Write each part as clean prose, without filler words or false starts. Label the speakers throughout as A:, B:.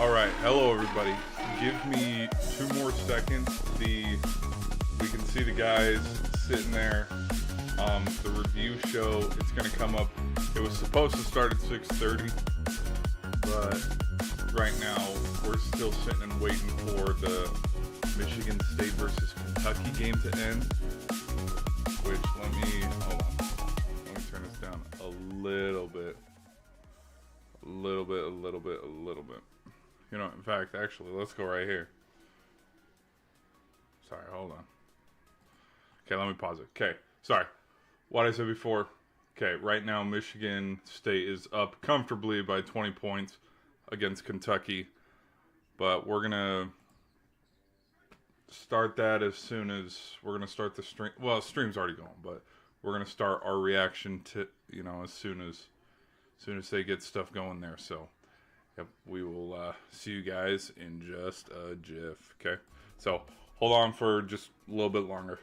A: Alright, hello everybody. Give me 2 more seconds. We can see the guys sitting there. The review show, it's gonna come up. It was supposed to start at 6:30, but right now we're still sitting and waiting for the Michigan State versus Kentucky game to end. Which, hold on. Let me turn this down a little bit. A little bit. You know, in fact, actually, let's go right here. Sorry, hold on. Okay, let me pause it. Okay, sorry. What I said before. Okay, right now Michigan State is up comfortably by 20 points against Kentucky. But we're going to start that as soon as we're going to start the stream. Well, the stream's already going, but we're going to start our reaction to, as soon as they get stuff going there. So, yep, we will see you guys in just a jiff, okay? So, hold on for just a little bit longer.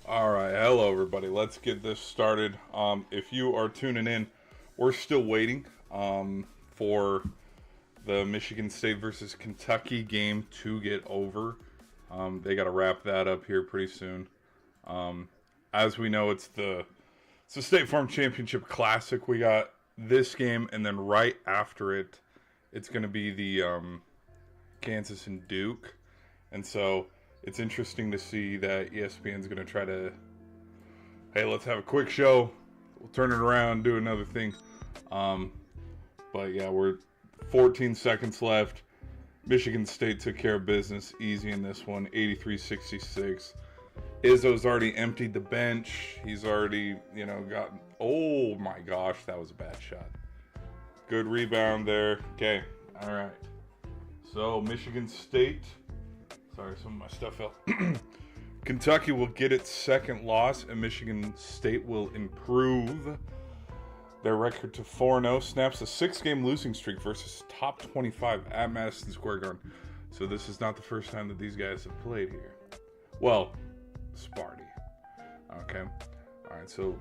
A: Alright, hello everybody. Let's get this started. If you are tuning in, we're still waiting for the Michigan State versus Kentucky game to get over. They got to wrap that up here pretty soon. As we know, it's the State Farm Championship Classic. We got this game, and then right after it, it's going to be the Kansas and Duke. And so it's interesting to see that ESPN's going to try to, hey, let's have a quick show. We'll turn it around, do another thing. But yeah, we're 14 seconds left. Michigan State took care of business easy in this one, 83-66. Izzo's already emptied the bench. He's already, gotten, oh my gosh, that was a bad shot. Good rebound there. Okay, all right. So Michigan State, sorry, some of my stuff fell. Kentucky will get its second loss, and Michigan State will improve their record to 4-0, snaps a 6-game losing streak versus top 25 at Madison Square Garden. So this is not the first time that these guys have played here. Well, Sparty. Okay. All right, so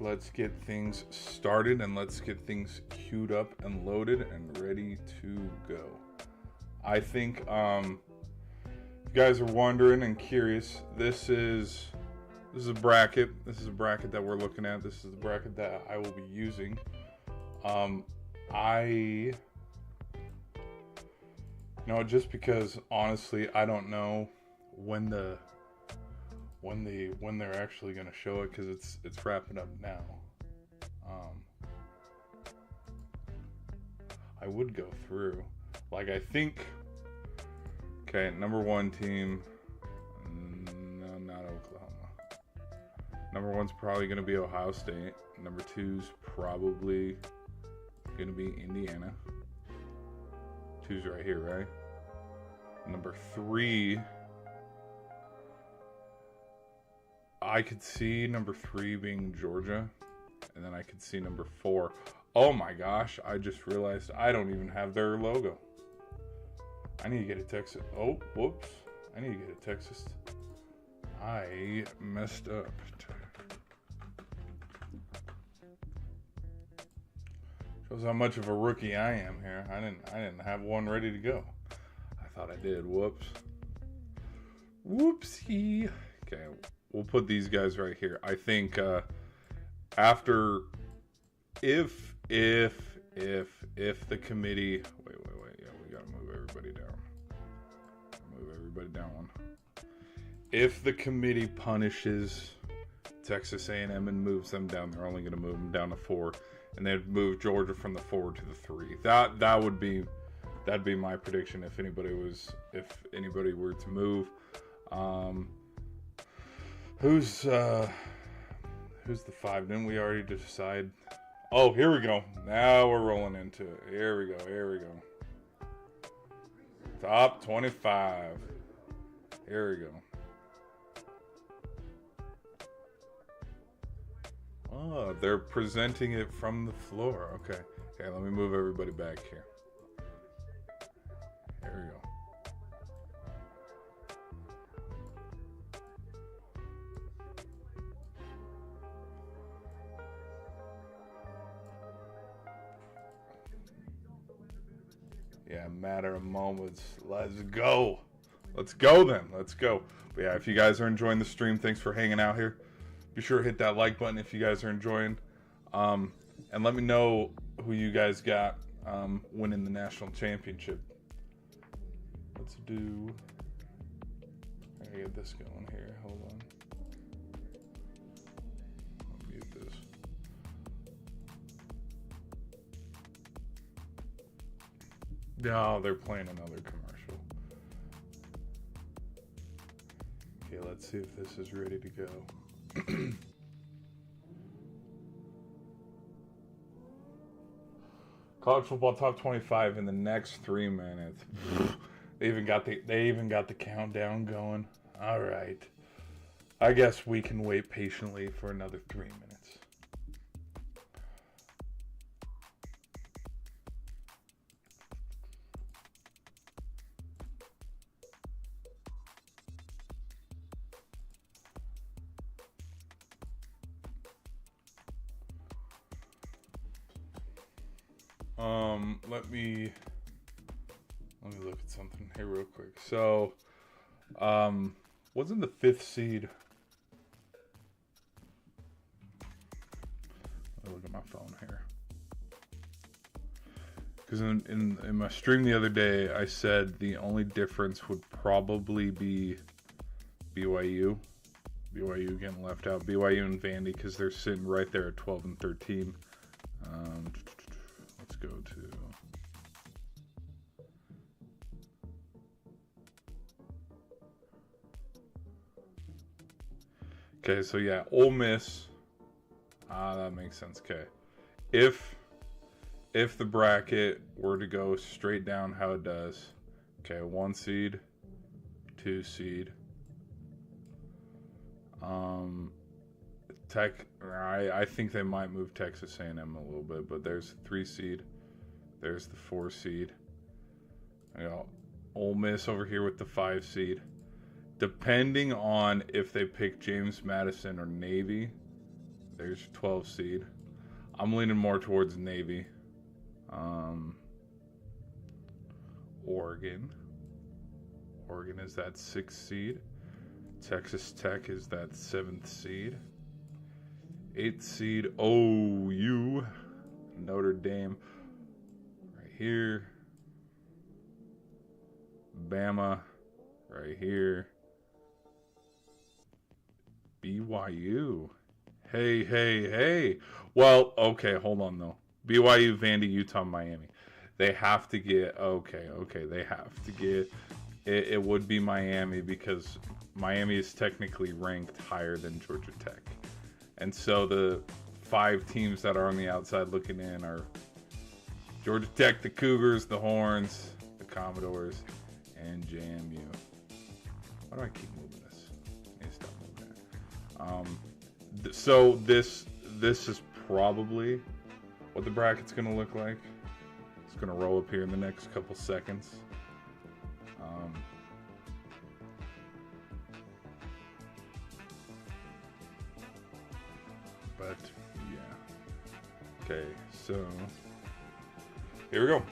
A: let's get things started and let's get things queued up and loaded and ready to go. I think, if you guys are wondering and curious, this is a bracket. This is a bracket that we're looking at. This is the bracket that I will be using. Just because honestly, I don't know when they're actually gonna show it, because it's wrapping up now. I would go through, like, I think, okay, number one team, no, not Oklahoma. Number one's probably gonna be Ohio State. Number two's probably gonna be Indiana. Two's right here, right? Number three, I could see number three being Georgia, and then I could see number four. Oh my gosh, I just realized I don't even have their logo. I need to get a Texas. Oh, whoops. I need to get a Texas. I messed up. Shows how much of a rookie I am here. I didn't have one ready to go. I thought I did. Whoops. Whoopsie. Okay, we'll put these guys right here. I think after, if the committee, wait, yeah, we gotta move everybody down. Move everybody down one. If the committee punishes Texas A&M and moves them down, they're only gonna move them down to 4, and they'd move Georgia from the 4 to the 3. That'd be my prediction if anybody were to move. Who's the 5? Didn't we already decide? Oh, here we go. Now we're rolling into it. Here we go. Top 25. Here we go. Oh, they're presenting it from the floor. Okay, let me move everybody back here. Here we go. Yeah, matter of moments. Let's go. Let's go then. Let's go. But yeah, if you guys are enjoying the stream, thanks for hanging out here. Be sure to hit that like button if you guys are enjoying. And let me know who you guys got winning the national championship. Let's do... I gotta get this going here. Hold on. I'll mute this. No, they're playing another commercial. Okay, let's see if this is ready to go. College football top 25 in the next 3 minutes. They even got the countdown going. All right. I guess we can wait patiently for another 3 minutes. Let me look at something here real quick. So, wasn't the 5th seed? Let me look at my phone here. Because in my stream the other day, I said the only difference would probably be BYU. BYU getting left out. BYU and Vandy, because they're sitting right there at 12 and 13. Let's go to... Okay, so yeah, Ole Miss. That makes sense. Okay, if the bracket were to go straight down how it does, okay, 1 seed, 2 seed. I think they might move Texas A&M a little bit, but there's 3 seed, there's the 4 seed. I got Ole Miss over here with the 5 seed. Depending on if they pick James Madison or Navy, There's your 12 seed. I'm leaning more towards Navy. Oregon. Oregon is that 6th seed. Texas Tech is that 7th seed. 8th seed, OU. Notre Dame. Right here. Bama. Right here. BYU. Hey. Well, okay, hold on though. BYU, Vandy, Utah, Miami. They have to get, okay, they have to get, it would be Miami because Miami is technically ranked higher than Georgia Tech. And so the 5 teams that are on the outside looking in are Georgia Tech, the Cougars, the Horns, the Commodores, and JMU. Why do I keep moving this? I need to stop moving it. So this is probably what the bracket's going to look like. It's going to roll up here in the next couple seconds. But yeah. Okay, so here we go.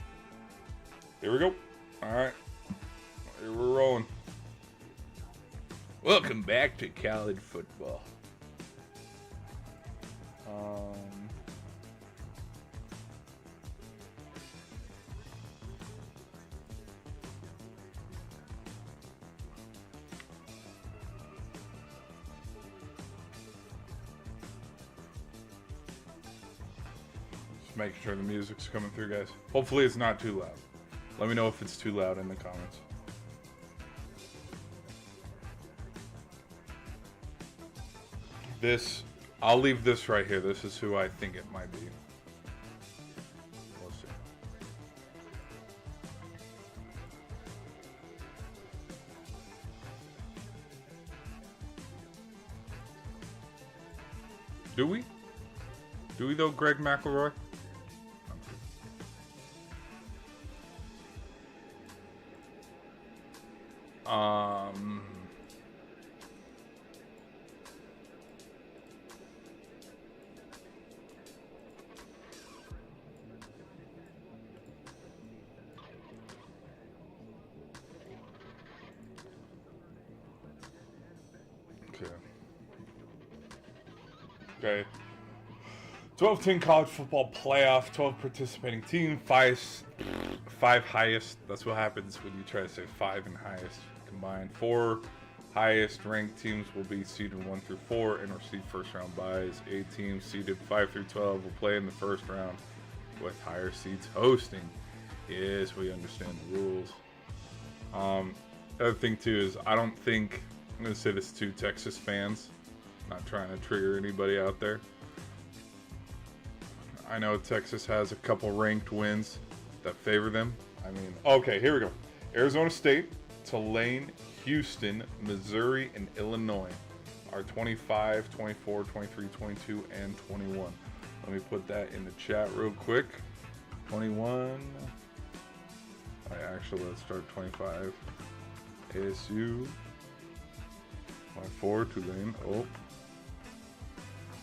A: All right, here we're rolling. Welcome back to college football. Just making sure the music's coming through, guys. Hopefully it's not too loud. Let me know if it's too loud in the comments. I'll leave this right here. This is who I think it might be. We'll see. Do we? Do we though, Greg McElroy? Okay. 12-team college football playoff, 12 participating teams, five highest. That's what happens when you try to say 5 and highest combined. 4 highest ranked teams will be seeded 1 through 4 and receive first round byes. 8 teams seeded 5 through 12 will play in the first round, with higher seeds hosting. Yes, we understand the rules. Other thing too is I'm going to say this to Texas fans. Not trying to trigger anybody out there. I know Texas has a couple ranked wins that favor them. I mean, okay, here we go. Arizona State, Tulane, Houston, Missouri, and Illinois are 25, 24, 23, 22, and 21. Let me put that in the chat real quick. 21. Actually, let's start 25. ASU. 24, Tulane. Oh.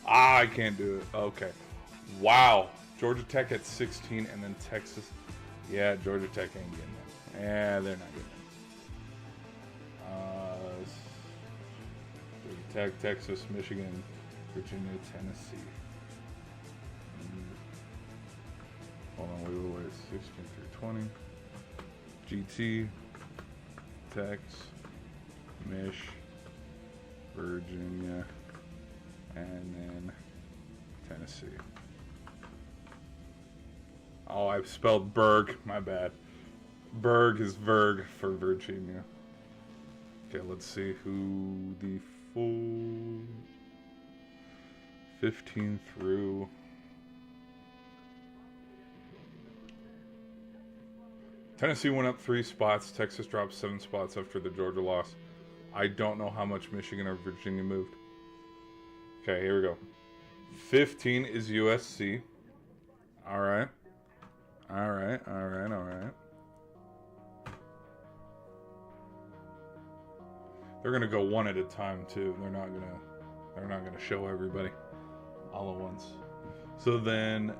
A: I can't do it. Okay. Wow. Georgia Tech at 16 and then Texas. Yeah, Georgia Tech ain't getting it. Yeah, they're not getting it. Georgia Tech, Texas, Michigan, Virginia, Tennessee. Hold on, wait. 16 through 20. GT, Tex, Mich, Virginia, and then Tennessee. Oh, I've spelled Berg. My bad. Berg is Verg for Virginia. Okay, let's see who the full 15 through. Tennessee went up 3 spots. Texas dropped 7 spots after the Georgia loss. I don't know how much Michigan or Virginia moved. Okay, here we go. 15 is USC. All right. They're gonna go one at a time too. They're not gonna show everybody. all at once. So then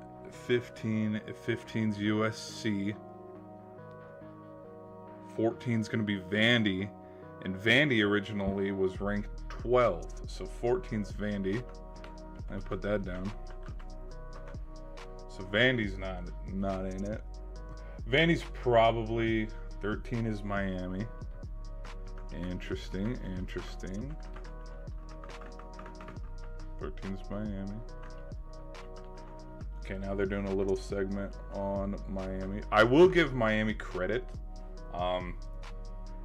A: 15's USC. 14's going to be Vandy. And Vandy originally was ranked 12th. So 14's Vandy. I put that down. So Vandy's not in it. Vandy's probably 13 is Miami. Interesting. 13's Miami. Okay, now they're doing a little segment on Miami. I will give Miami credit.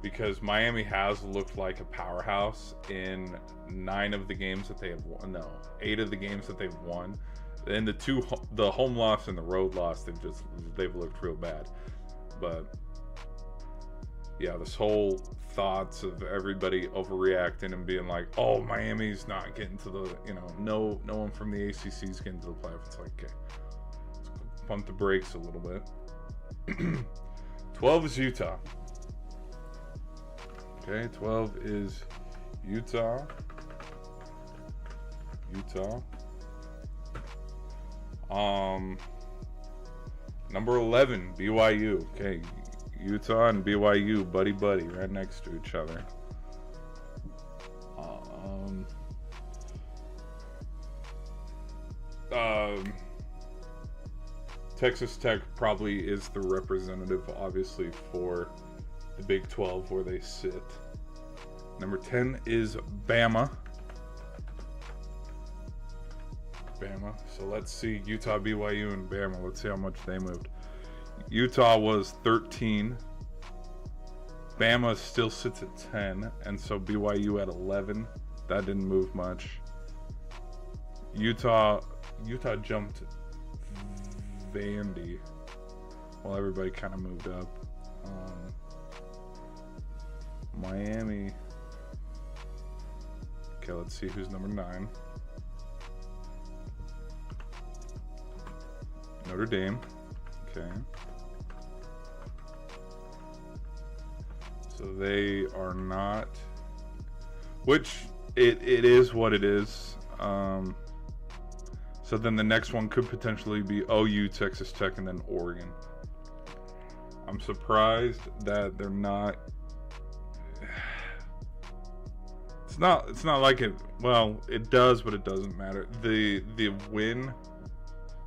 A: Because Miami has looked like a powerhouse in 9 of the games that they have won. No, 8 of the games that they've won. And the home loss and the road loss, they've looked real bad. But yeah, this whole thoughts of everybody overreacting and being like, oh, Miami's not getting to the, no one from the ACC is getting to the playoff. It's like, okay, let's pump the brakes a little bit. 12 is Utah. Okay, 12 is Utah. Number 11, BYU. Okay, Utah and BYU, buddy, right next to each other. Texas Tech probably is the representative, obviously, for the Big 12 where they sit. Number 10 is Bama. So let's see Utah, BYU, and Bama. Let's see how much they moved. Utah was 13. Bama still sits at 10, and so BYU at 11. That didn't move much. Utah jumped Vandy while everybody kind of moved up. Miami. Okay, let's see who's number 9. Notre Dame. Okay. So they are not, which it is what it is. So then the next one could potentially be OU, Texas Tech, and then Oregon. I'm surprised that they're not. It's not like it. Well, it does, but it doesn't matter. The win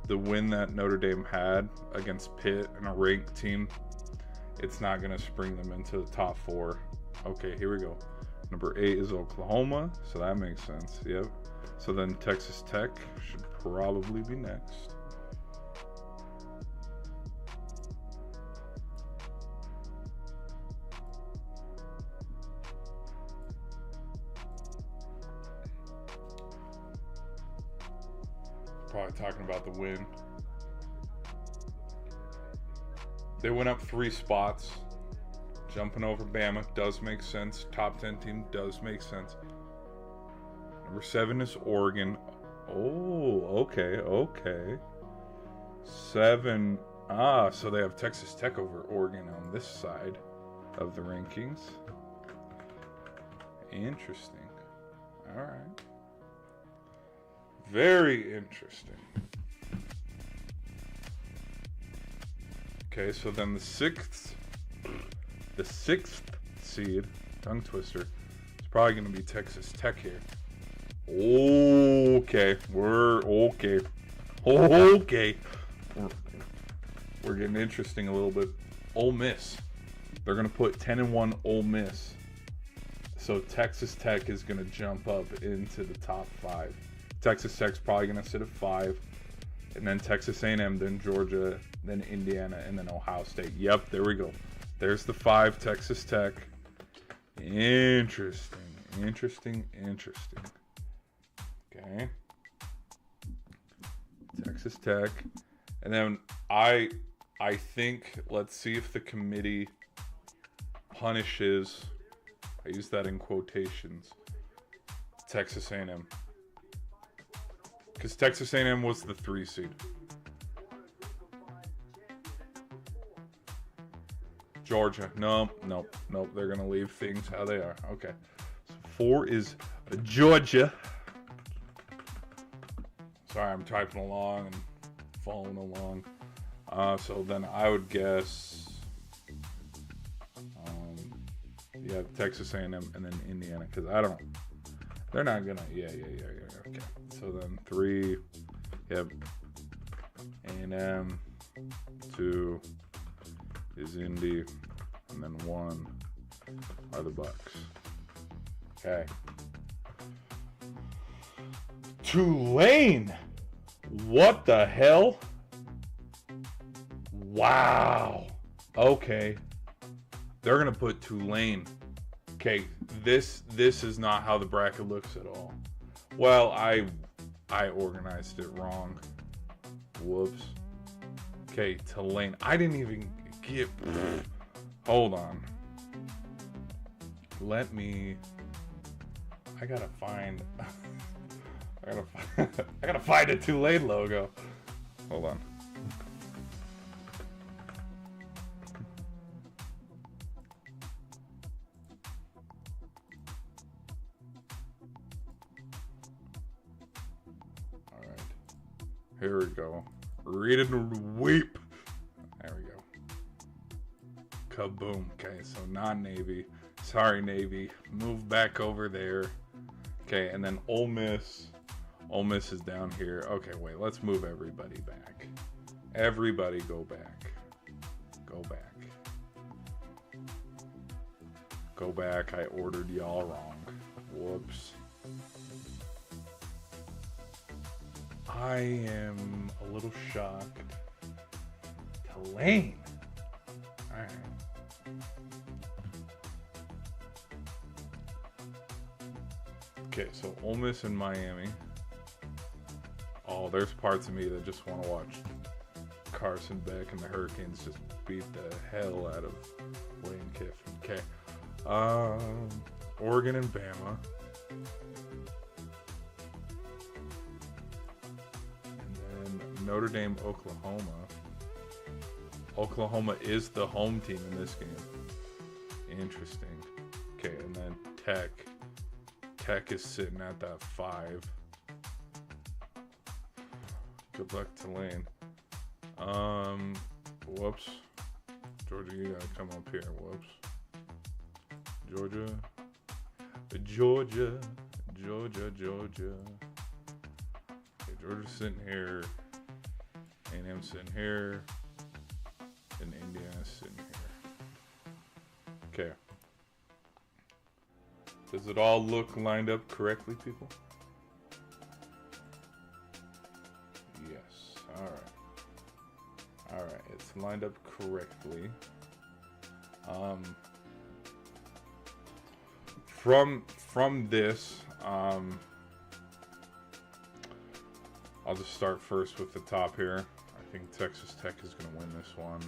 A: that Notre Dame had against Pitt and a ranked team, it's not going to spring them into the top 4. Okay, here we go. Number 8 is Oklahoma, so that makes sense. Yep. So then Texas Tech should probably be next. Probably talking about the win. They went up 3 spots. Jumping over Bama does make sense. Top 10 team does make sense. Number 7 is Oregon. Oh, okay. 7. So they have Texas Tech over Oregon on this side of the rankings. Interesting. All right. Very interesting. Okay, so then the sixth seed, tongue twister, is probably going to be Texas Tech here. Okay, we're okay. We're getting interesting a little bit. Ole Miss. They're going to put 10-1 Ole Miss. So Texas Tech is going to jump up into the top 5. Texas Tech's probably going to sit at 5. And then Texas A&M, then Georgia, then Indiana, and then Ohio State. Yep, there we go. There's the 5, Texas Tech. Interesting. Okay. Texas Tech. And then I think, let's see if the committee punishes, I use that in quotations, Texas A&M. Because Texas A&M was the 3 seed. Georgia. Nope. They're going to leave things how they are. Okay. So 4 is Georgia. Sorry, I'm typing along and following along. So then I would guess, yeah, Texas A&M and then Indiana, because they're not gonna, yeah, okay. So then 3, yep, A&M, 2 is Indy, and then 1 are the Bucks. Okay. Tulane! What the hell? Wow. Okay. They're gonna put Tulane. Okay, this is not how the bracket looks at all. Well, I organized it wrong. Whoops. Okay, Tulane. I didn't even get. Hold on. Let me. I gotta find. I gotta find a Tulane logo. Hold on. All right. Here we go. Read it and weep. There we go. Kaboom. Okay, so not Navy. Sorry, Navy. Move back over there. Okay, and then Ole Miss. Ole Miss is down here. Okay, wait. Let's move everybody back. Everybody go back. Go back. Go back. I ordered y'all wrong. Whoops. I am a little shocked. Tulane. Alright. Okay, so Ole Miss and Miami. Oh, there's parts of me that just want to watch Carson Beck and the Hurricanes just beat the hell out of Lane Kiffin. Okay. Oregon and Bama. And then Notre Dame, Oklahoma. Oklahoma is the home team in this game. Interesting. Okay, and then Tech. Tech is sitting at that 5. Good luck, Tulane. Whoops. Georgia, you gotta come up here. Whoops. Georgia. Georgia. Okay, Georgia's sitting here. A&M sitting here. And Indiana's sitting here. Okay. Does it all look lined up correctly, people? Yes. All right. It's lined up correctly. From this, I'll just start first with the top here. I think Texas Tech is going to win this one.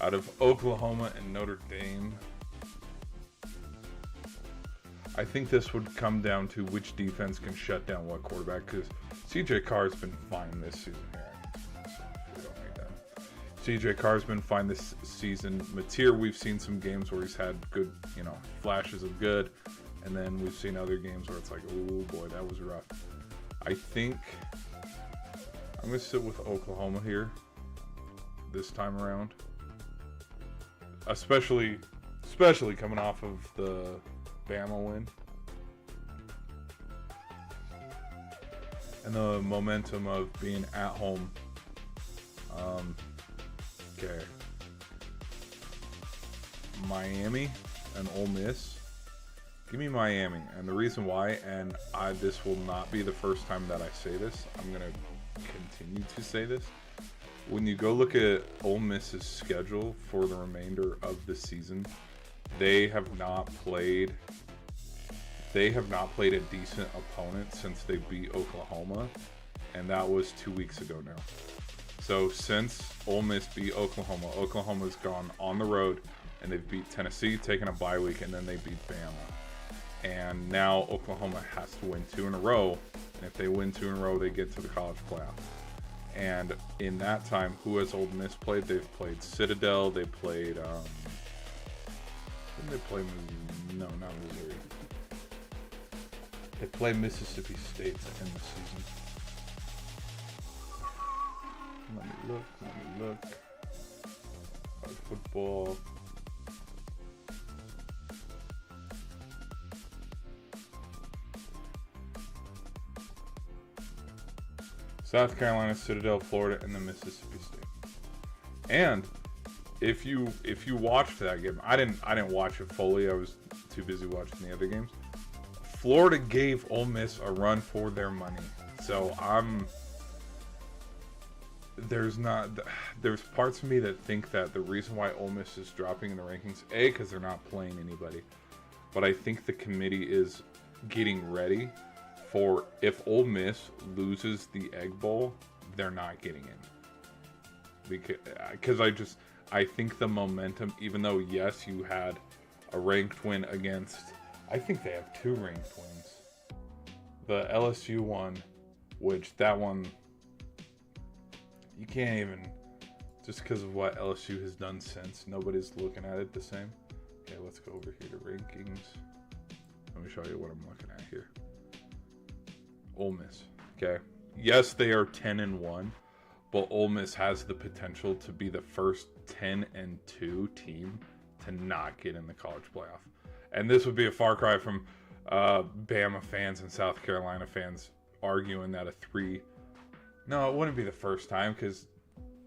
A: Out of Oklahoma and Notre Dame, I think this would come down to which defense can shut down what quarterback, because CJ Carr's been fine this season. We don't like that. CJ Carr's been fine this season. Mateer, we've seen some games where he's had good, flashes of good, and then we've seen other games where it's like, oh boy, that was rough. I think I'm going to sit with Oklahoma here this time around, especially coming off of the Bama win and the momentum of being at home. Okay, Miami and Ole Miss. Give me Miami, and the reason why, and this will not be the first time that I say this. I'm gonna continue to say this. When you go look at Ole Miss's schedule for the remainder of the season, they have not played a decent opponent since they beat Oklahoma, and that was 2 weeks ago now. So since Ole Miss beat Oklahoma, Oklahoma's gone on the road, and they've beat Tennessee, taken a bye week, and then they beat Bama. And now Oklahoma has to win 2 in a row, and if they win 2 in a row, they get to the college playoff. And in that time, who has Ole Miss played? They've played Citadel. They played. Didn't they play? No, not Missouri. They play Mississippi State to end the season. look. College football. South Carolina, Citadel, Florida, and then Mississippi State. And if you watched that game, I didn't watch it fully. I was too busy watching the other games. Florida gave Ole Miss a run for their money. So there's parts of me that think that the reason why Ole Miss is dropping in the rankings, because they're not playing anybody, but I think the committee is getting ready for if Ole Miss loses the Egg Bowl, they're not getting in. Because I think the momentum, even though yes, you had a ranked win against, I think they have 2 ranked wins. The LSU one, which that one, you can't even, just because of what LSU has done since, nobody's looking at it the same. Okay, let's go over here to rankings. Let me show you what I'm looking at here. Ole Miss. Okay. Yes, they are 10-1, but Ole Miss has the potential to be the first 10-2 team to not get in the college playoff. And this would be a far cry from Bama fans and South Carolina fans arguing that No, it wouldn't be the first time because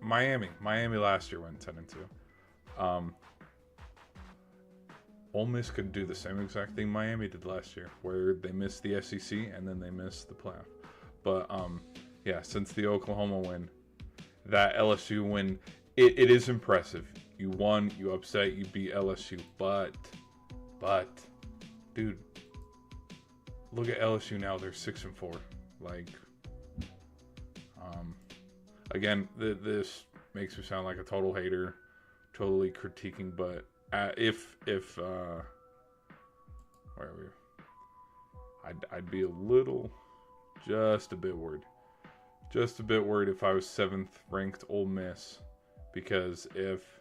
A: Miami last year went 10-2. Ole Miss could do the same exact thing Miami did last year, where they missed the SEC and then they missed the playoff. But yeah, since the Oklahoma win, that LSU win, it is impressive. You won, you upset, you beat LSU, but, dude, look at LSU now. They're 6-4. Like, again, this makes me sound like a total hater, totally critiquing, but if where are we? I'd be just a bit worried if I was 7th ranked Ole Miss, because if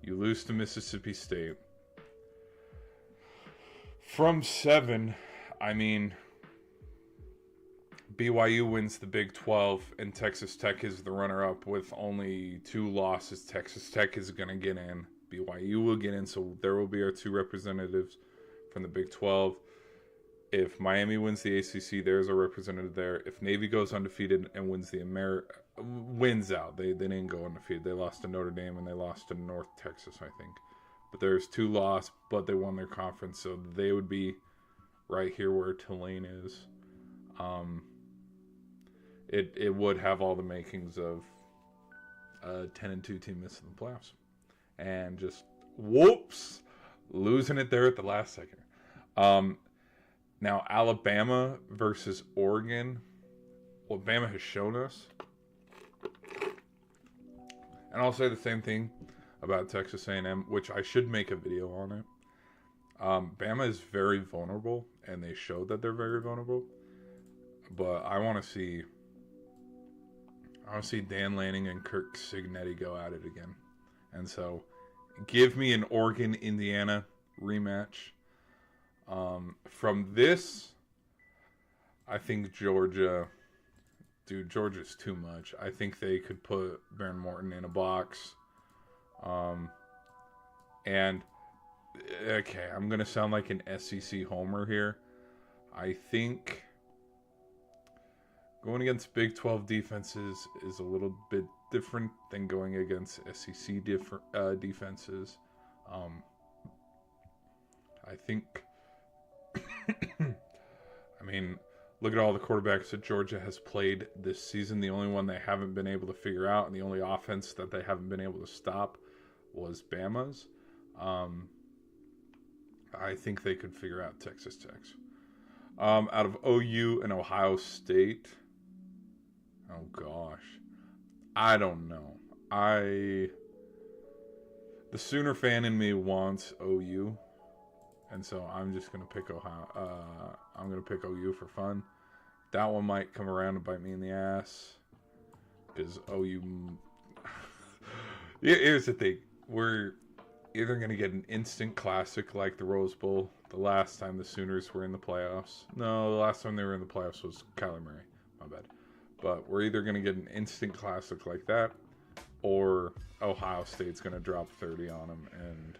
A: you lose to Mississippi State from 7, I mean, BYU wins the Big 12 and Texas Tech is the runner-up with only 2 losses. Texas Tech is going to get in. BYU will get in, so there will be our 2 representatives from the Big 12. If Miami wins the ACC, there's a representative there. If Navy goes undefeated and wins out, they didn't go undefeated. They lost to Notre Dame and they lost to North Texas, I think. But there's 2 losses, but they won their conference, so they would be right here where Tulane is. It would have all the makings of a 10-2 team missing the playoffs. And just, whoops, losing it there at the last second. Now, Alabama versus Oregon. What Bama has shown us. And I'll say the same thing about Texas A&M, which I should make a video on it. Bama is very vulnerable, and they showed that they're very vulnerable. But I want to see Dan Lanning and Kirk Cignetti go at it again. And so, give me an Oregon-Indiana rematch. From this, I think Georgia's too much. I think they could put Behren Morton in a box. And, okay, I'm going to sound like an SEC homer here. I think going against Big 12 defenses is a little bit different than going against SEC defenses. I think, I mean, look at all the quarterbacks that Georgia has played this season. The only one they haven't been able to figure out, and the only offense that they haven't been able to stop, was Bama's. I think they could figure out Texas Tech's. Out of OU and Ohio State, oh gosh, I don't know. The Sooner fan in me wants OU, and so I'm just gonna pick Ohio. I'm gonna pick OU for fun. That one might come around and bite me in the ass, because OU. Here's the thing: we're either gonna get an instant classic like the Rose Bowl, the last time the Sooners were in the playoffs. No, the last time they were in the playoffs was Kyler Murray. My bad. But we're either going to get an instant classic like that, or Ohio State's going to drop 30 on them, and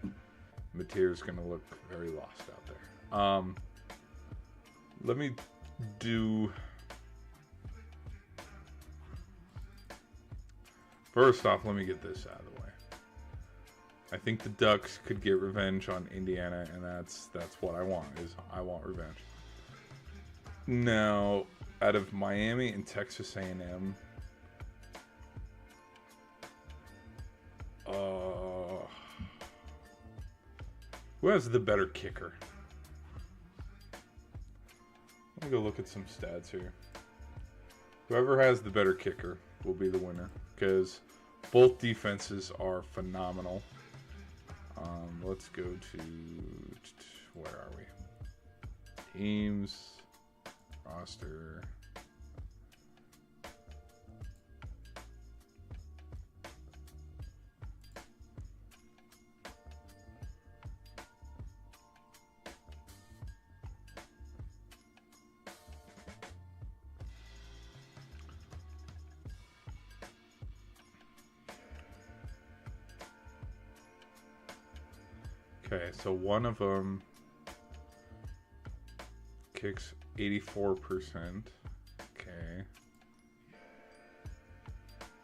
A: Mateer's going to look very lost out there. Let me do... First off, let me get this out of the way. I think the Ducks could get revenge on Indiana, and that's what I want, is I want revenge. Now, out of Miami and Texas A&M, who has the better kicker? Let me go look at some stats here. Whoever has the better kicker will be the winner, because both defenses are phenomenal. Let's go to, where are we? Teams, roster. Okay, so one of them kicks 84%. Okay.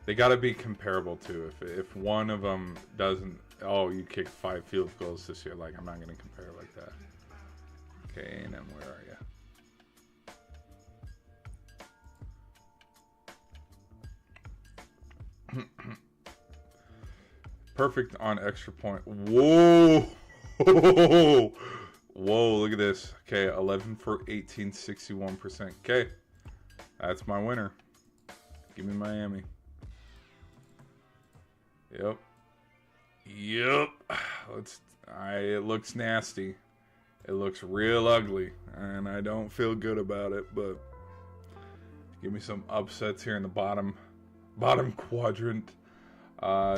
A: They got to be comparable too. If one of them doesn't, oh, you kicked 5 field goals this year, like, I'm not going to compare like that. Okay, and then where are you? Perfect on extra point. Whoa! Whoa, look at this. Okay, 11 for 18, 61%. Okay, that's my winner. Give me Miami. Yep. It looks nasty. It looks real ugly, and I don't feel good about it, but give me some upsets here in the bottom quadrant.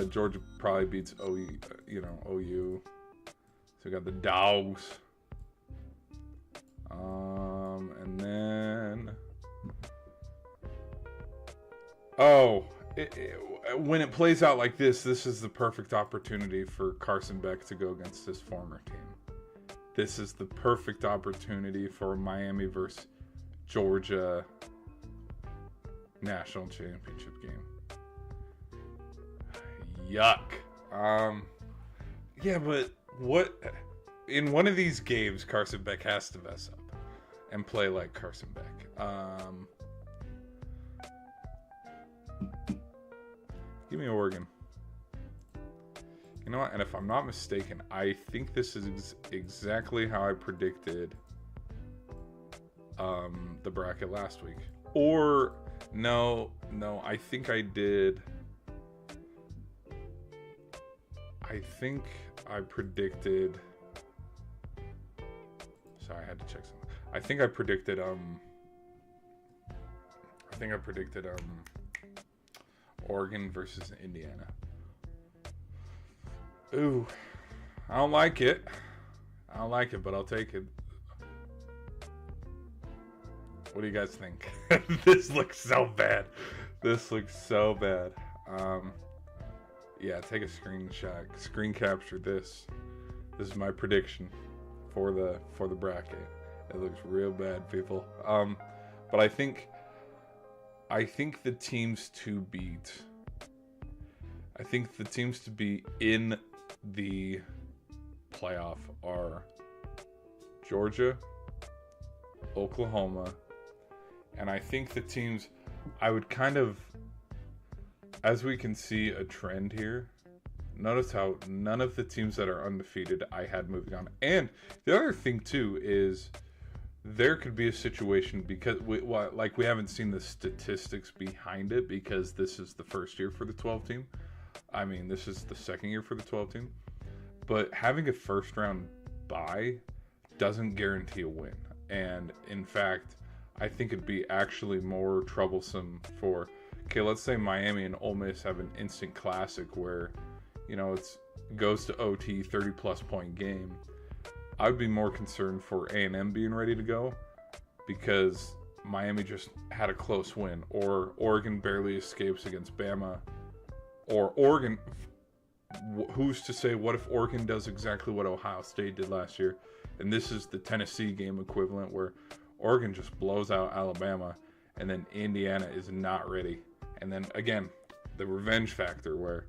A: Georgia probably beats OU. So we got the Dogs. And then... when it plays out like this is the perfect opportunity for Carson Beck to go against his former team. This is the perfect opportunity for Miami versus Georgia national championship game. Yuck. Yeah, but what... In one of these games, Carson Beck has to mess up and play like Carson Beck. Give me Oregon. You know what? And if I'm not mistaken, I think this is exactly how I predicted the bracket last week. Or, no, I think I did... I think I predicted... Sorry, I had to check something. I think I predicted Oregon versus Indiana. Ooh, I don't like it, but I'll take it. What do you guys think? This looks so bad. Yeah, take a screenshot, screen capture this. This is my prediction for the bracket. It looks real bad, people. But I think the teams to beat. I think the teams to be in the playoff are Georgia, Oklahoma, and I think the teams I would kind of, as we can see a trend here, notice how none of the teams that are undefeated I had moving on. And the other thing too is there could be a situation because we haven't seen the statistics behind it because this is the first year for the 12 team. I mean, this is the second year for the 12 team. But having a first round bye doesn't guarantee a win. And in fact, I think it'd be actually more troublesome for, okay, let's say Miami and Ole Miss have an instant classic where, you know, it goes to OT, 30-plus point game. I would be more concerned for A&M being ready to go because Miami just had a close win, or Oregon barely escapes against Bama, or Oregon. Who's to say? What if Oregon does exactly what Ohio State did last year, and this is the Tennessee game equivalent, where Oregon just blows out Alabama, and then Indiana is not ready, and then again, the revenge factor where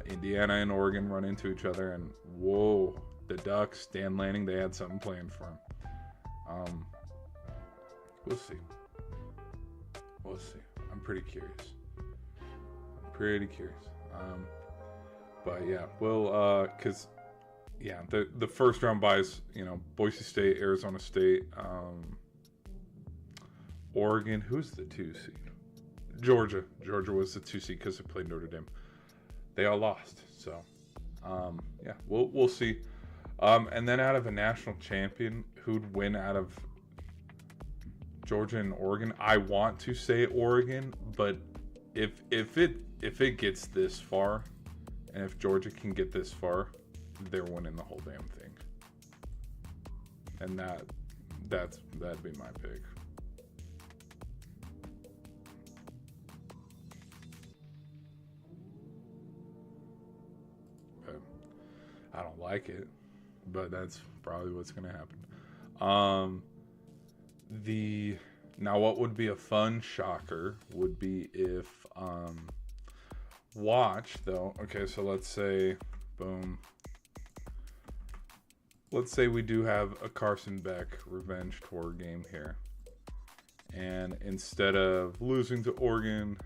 A: Indiana and Oregon run into each other, and whoa, the Ducks, Dan Lanning, they had something planned for him. We'll see. I'm pretty curious. But yeah, we'll the first round buys, Boise State, Arizona State, Oregon. Who's the 2 seed? Georgia was the 2 seed because they played Notre Dame. They all lost. So we'll see. And then out of a national champion, who'd win out of Georgia and Oregon? I want to say Oregon, but if it gets this far, and if Georgia can get this far, they're winning the whole damn thing. And that'd be my pick. But I don't like it, but that's probably what's gonna happen. Now what would be a fun shocker would be if watch though. Okay, so let's say boom. Let's say we do have a Carson Beck revenge tour game here. And instead of losing to Oregon,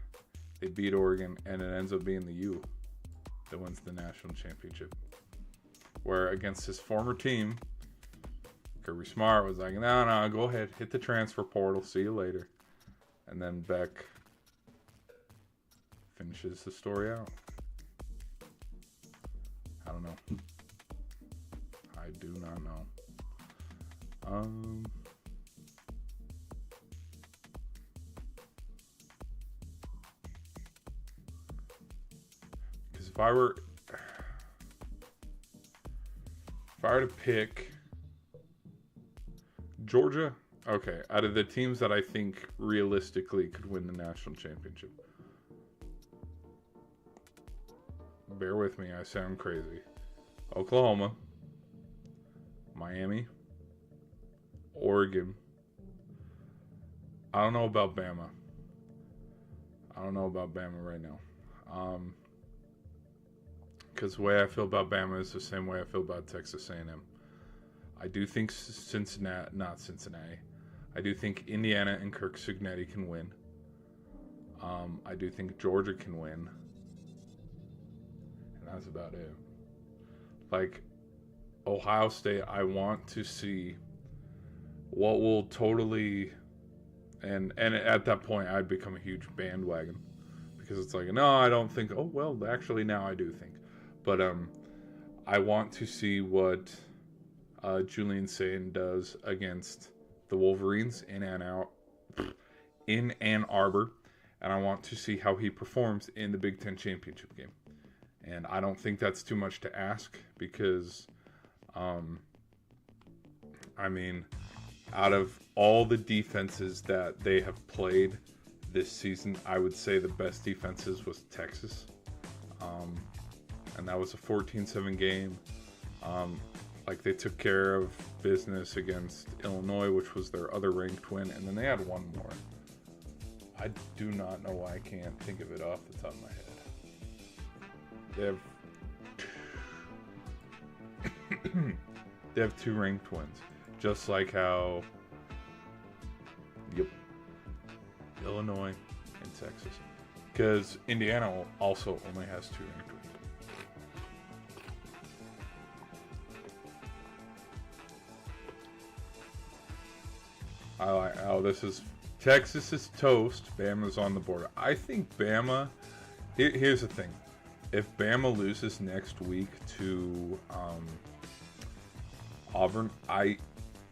A: they beat Oregon, and it ends up being the U that wins the national championship. Where against his former team, Kirby Smart was like, no, go ahead, hit the transfer portal, see you later. And then Beck finishes the story out. I don't know. I do not know. Because if I were to pick Georgia, okay, out of the teams that I think realistically could win the national championship, bear with me, I sound crazy. Oklahoma, Miami, Oregon. I don't know about Bama. Right now. Because the way I feel about Bama is the same way I feel about Texas A&M. I do think not Cincinnati. I do think Indiana and Kirk Cignetti can win. I do think Georgia can win. And that's about it. Like, Ohio State, I want to see what will totally... And at that point, I'd become a huge bandwagon. Because it's like, no, I don't think... Oh, well, actually, now I do think. But I want to see what Julian Sayin does against the Wolverines in Ann Arbor. And I want to see how he performs in the Big Ten championship game. And I don't think that's too much to ask because, out of all the defenses that they have played this season, I would say the best defenses was Texas. And that was a 14-7 game. They took care of business against Illinois, which was their other ranked win. And then they had one more. I do not know why I can't think of it off the top of my head. They have two ranked wins, just like how Illinois and Texas, because Indiana also only has two ranked wins. This is Texas is toast. Bama's on the border. I think Bama. Here's the thing. If Bama loses next week to Auburn, I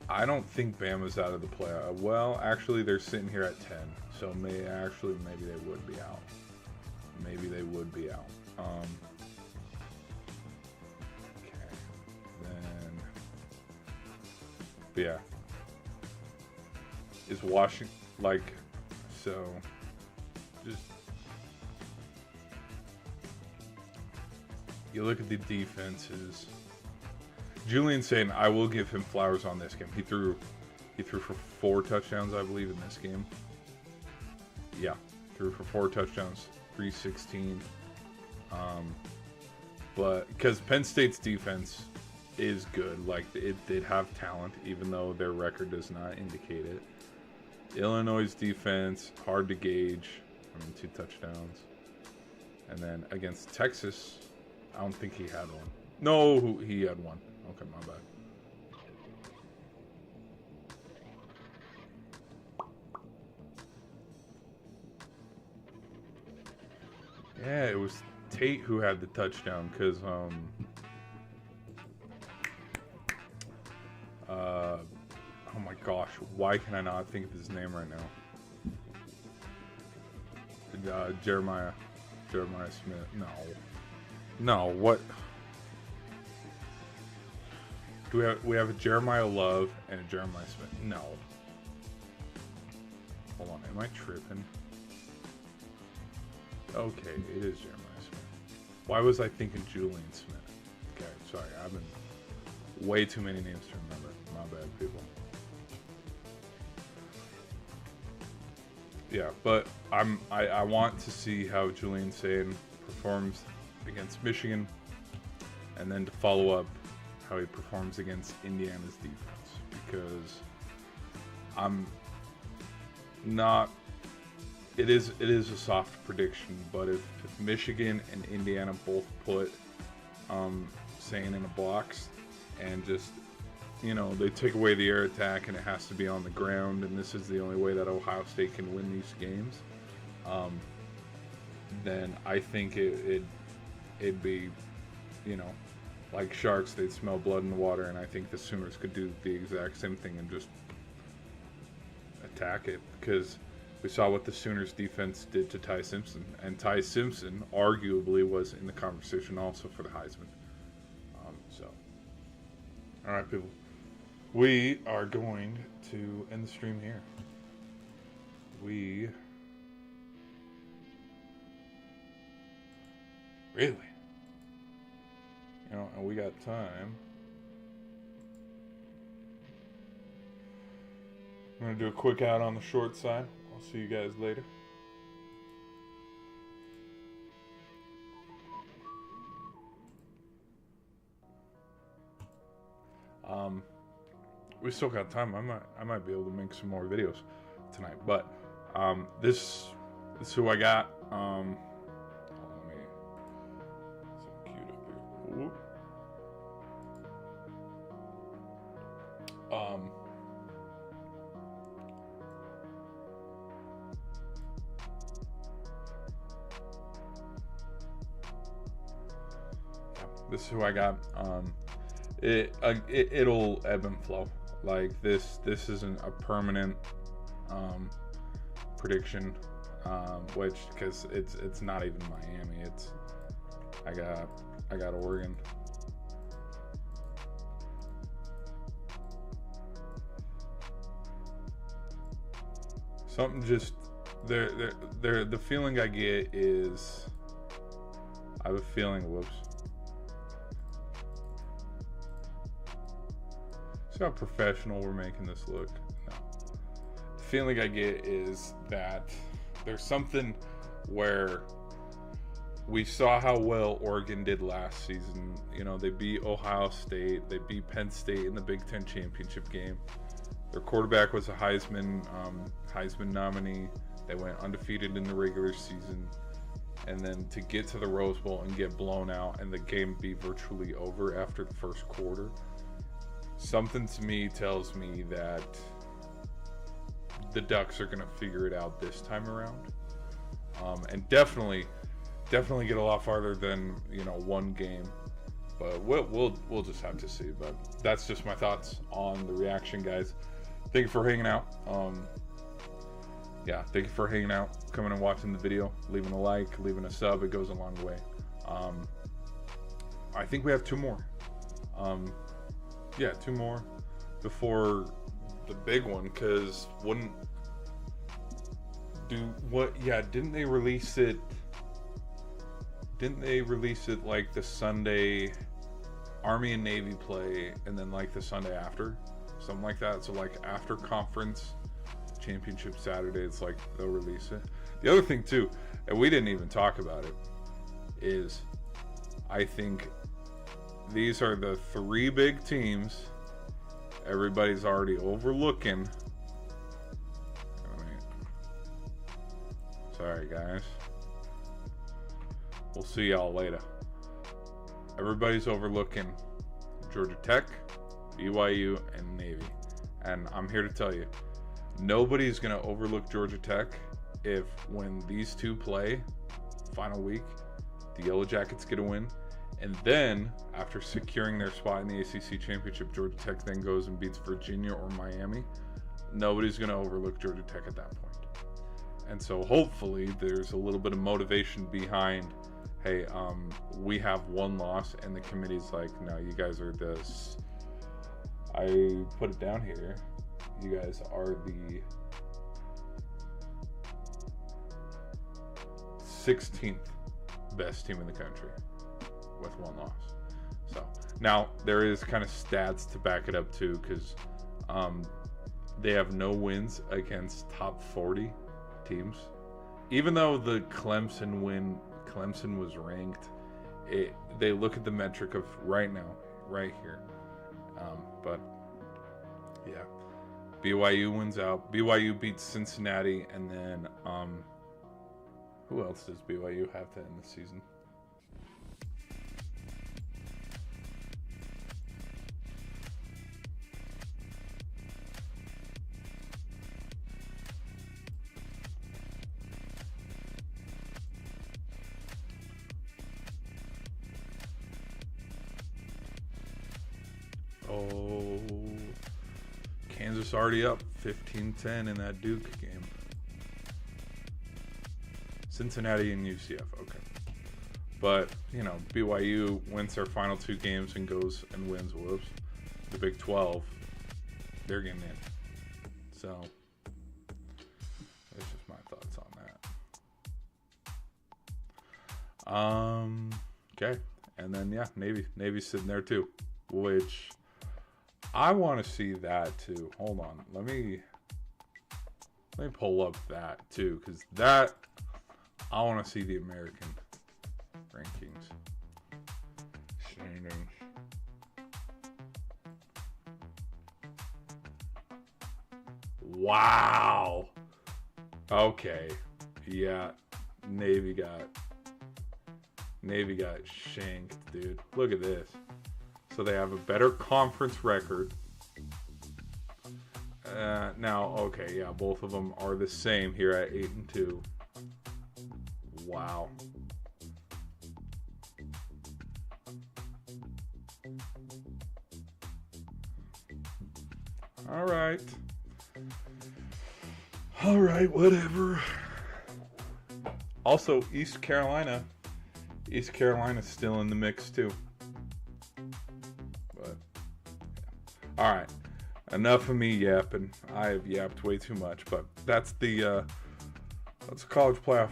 A: don't think Bama's out of the playoff. Well, actually, they're sitting here at 10, so maybe they would be out. Okay, then, but yeah, is Washington so? Just you look at the defenses. Julian Sayin, I will give him flowers on this game. He threw for 4 touchdowns, I believe, in this game. Yeah, threw for 4 touchdowns, 316. But because Penn State's defense is good, like it did have talent, even though their record does not indicate it. Illinois' defense, hard to gauge. 2 touchdowns. And then against Texas, I don't think he had one. No, he had one. Okay, my bad. Yeah, it was Tate who had the touchdown because oh my gosh, why can I not think of his name right now? Jeremiah Smith. No, what? Do we have a Jeremiah Love and a Jeremiah Smith? No. Hold on, am I tripping? Okay, it is Jeremiah Smith. Why was I thinking Julian Smith? Okay, sorry, I've been way too many names to remember. My bad, people. Yeah, but I want to see how Julian Sayin performs against Michigan, and then to follow up how he performs against Indiana's defense, because I'm not. It is a soft prediction, but if Michigan and Indiana both put Sayin in a box and just, they take away the air attack and it has to be on the ground, and this is the only way that Ohio State can win these games, then I think it'd be, like sharks, they'd smell blood in the water, and I think the Sooners could do the exact same thing and just attack it, because we saw what the Sooners defense did to Ty Simpson, and Ty Simpson arguably was in the conversation also for the Heisman. All right, people. We are going to end the stream here. Really? And we got time. I'm going to do a quick out on the short side. I'll see you guys later. We still got time. I might be able to make some more videos tonight. But this is who I got. Let me cute up here. This is who I got. It'll ebb and flow. Like this isn't a permanent prediction, which, because it's not even Miami. I got Oregon. Something just the feeling I get is, I have a feeling. Whoops. See how professional we're making this look? No. The feeling I get is that there's something where we saw how well Oregon did last season. They beat Ohio State. They beat Penn State in the Big Ten championship game. Their quarterback was a Heisman nominee. They went undefeated in the regular season. And then to get to the Rose Bowl and get blown out and the game be virtually over after the first quarter. Something to me tells me that the Ducks are going to figure it out this time around, and definitely get a lot farther than one game. But we'll just have to see. But that's just my thoughts on the reaction, guys. Thank you for hanging out. Thank you for hanging out, coming and watching the video, leaving a like, leaving a sub. It goes a long way. I think we have 2 more. 2 more before the big one, because didn't they release it? didn't they release it like the Sunday Army and Navy play, and then like the Sunday after, something like that? So like after conference championship Saturday, it's like they'll release it. The other thing too, and we didn't even talk about it, is I think these are the three big teams everybody's already overlooking. Sorry guys, we'll see y'all later. Everybody's overlooking Georgia Tech, BYU, and Navy. And I'm here to tell you, nobody's going to overlook Georgia Tech if when these two play final week, the Yellow Jackets get a win. And then, after securing their spot in the ACC Championship, Georgia Tech then goes and beats Virginia or Miami. Nobody's going to overlook Georgia Tech at that point. And so hopefully there's a little bit of motivation behind, hey, we have one loss, and the committee's like, no, you guys are this. I put it down here. You guys are the 16th best team in the country with one loss. So now there is kind of stats to back it up too, because they have no wins against top 40 teams. Even though the Clemson win, Clemson was ranked, they look at the metric of right now, right here. But yeah, BYU wins out. BYU beats Cincinnati, and then who else does BYU have to end the season? Oh, Kansas already up 15-10 in that Duke game. Cincinnati and UCF, okay. But, you know, BYU wins their final two games and goes and wins, whoops, the Big 12. They're getting in. So, that's just my thoughts on that. Okay. And then, yeah, Navy's sitting there too, which I want to see that too. Hold on. Let me pull up that too, because that, I want to see the American rankings. Standings. Wow. Okay. Yeah. Navy got shanked, dude. Look at this. So they have a better conference record. Now, okay, yeah, both of them are the same here at 8-2. Wow. All right. All right, whatever. Also, East Carolina's still in the mix too. But yeah. All right. Enough of me yapping. I have yapped way too much, but that's the college playoff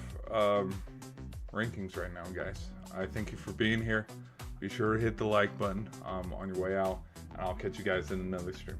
A: rankings right now, guys. I thank you for being here. Be sure to hit the like button on your way out, and I'll catch you guys in another stream.